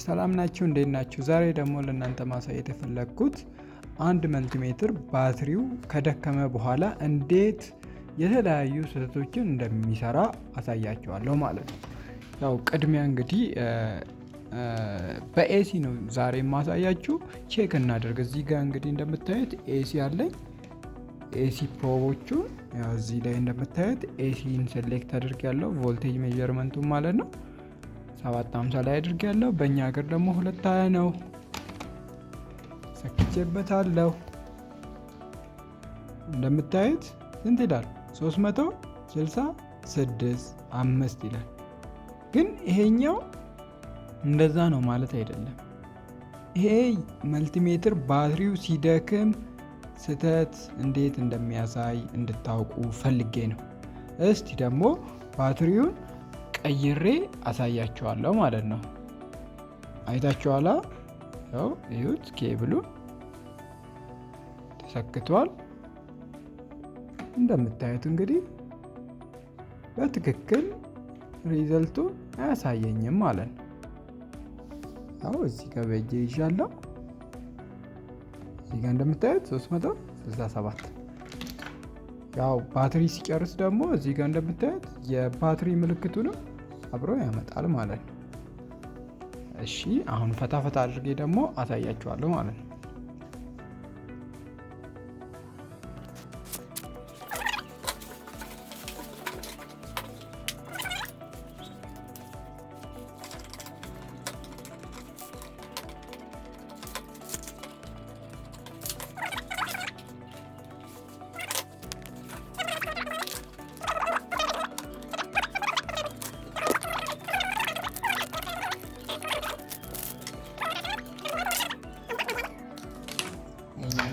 ሰላም ናችሁ? እንዴት ናችሁ? ዛሬ ደግሞ ለእናንተ ማሳየት የፈለግኩት አንድ መልቲሜትር ባትሪው ከደከመ በኋላ እንዴት የተለያዩ ስህተቶችን እንደሚሰራ አሳያችኋለሁ ማለት ነው። ያው ቅድሚያ እንግዲህ በኤሲ ነው ዛሬ የማሳያችሁ። ቼክ እናደርግ። እዚህ ጋር እንግዲህ እንደምታዩት ኤሲ አለኝ። ኤሲ ፕሮቦቹን ያው እዚህ ላይ እንደምታዩት ኤሲን ሴሌክት አድርጌያለሁ። ቮልቴጅ ሜዠርመንቱ ማለት ነው 750 ላይ አድርጌያለሁ። በእኛ ሀገር ደግሞ 220 ነው። ሰክቼበታለሁ። እንደምታዩት ስንት ይላል? 366.5 ይላል። ግን ይሄኛው እንደዛ ነው ማለት አይደለም። ይሄ መልቲሜትር ባትሪው ሲደክም ስህተት እንዴት እንደሚያሳይ እንድታውቁ ፈልጌ ነው። እስቲ ደግሞ ባትሪውን ቀይሬ አሳያችኋለሁ ማለት ነው። አይታችኋላ? ያው እዩት፣ ኬብሉ ተሰክቷል። እንደምታዩት እንግዲህ በትክክል ሪዘልቱ አያሳየኝም ማለት ነው። ያው እዚህ ጋር በእጄ ይዣለሁ። እዚህ ጋር እንደምታዩት 367። ያው ባትሪ ሲጨርስ ደግሞ እዚህ ጋር እንደምታዩት የባትሪ ምልክቱንም አብሮ ያመጣል ማለት ነው። እሺ አሁን ፈታ አድርጌ ደግሞ አሳያችኋለሁ ማለት ነው።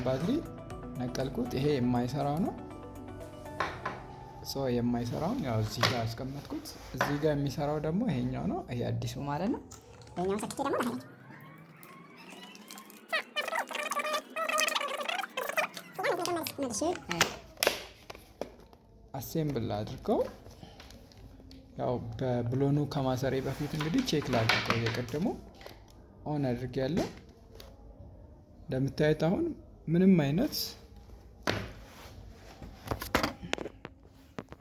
ባትሪ ነቀልኩት። ይሄ የማይሰራው ነው። የማይሰራውን ያው እዚህ ጋር አስቀመጥኩት። እዚህ ጋር የሚሰራው ደግሞ ይሄኛው ነው። ይሄ አዲሱ ማለት ነው። ይሄኛው ሰክቼ ደግሞ አሴምብል አድርገው ያው በብሎኑ ከማሰሬ በፊት እንግዲህ ቼክ ላድርገው። የቀደሙ ኦን አድርጌያለሁ። እንደምታዩት አሁን ምንም አይነት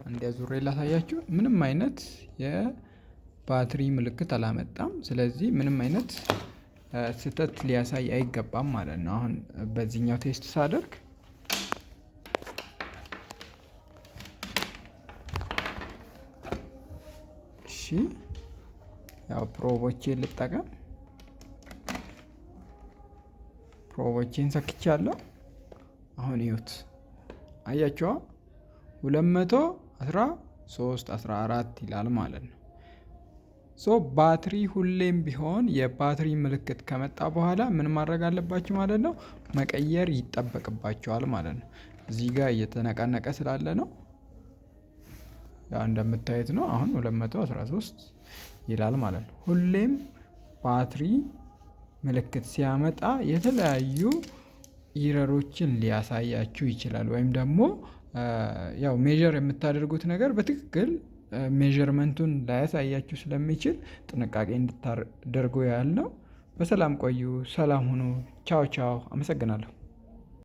እንዲያ ዙሬ ላሳያችሁ። ምንም አይነት የባትሪ ምልክት አላመጣም። ስለዚህ ምንም አይነት ስህተት ሊያሳይ አይገባም ማለት ነው። አሁን በዚህኛው ቴስት ሳደርግ እሺ፣ ያው ፕሮቦቼን ልጠቀም። ፕሮቦቼን ሰክቻለሁ። አሁን ይዩት፣ አያችኋ 213.14 ይላል ማለት ነው። ባትሪ ሁሌም ቢሆን የባትሪ ምልክት ከመጣ በኋላ ምን ማድረግ አለባችሁ ማለት ነው? መቀየር ይጠበቅባቸዋል ማለት ነው። እዚህ ጋር እየተነቃነቀ ስላለ ነው። ያው እንደምታዩት ነው። አሁን 213 ይላል ማለት ነው። ሁሌም ባትሪ ምልክት ሲያመጣ የተለያዩ ኢረሮችን ሊያሳያችሁ ይችላል። ወይም ደግሞ ያው ሜዠር የምታደርጉት ነገር በትክክል ሜዠርመንቱን ላያሳያችሁ ስለሚችል ጥንቃቄ እንድታደርጉ ያህል ነው። በሰላም ቆዩ። ሰላም ሁኑ። ቻው ቻው። አመሰግናለሁ።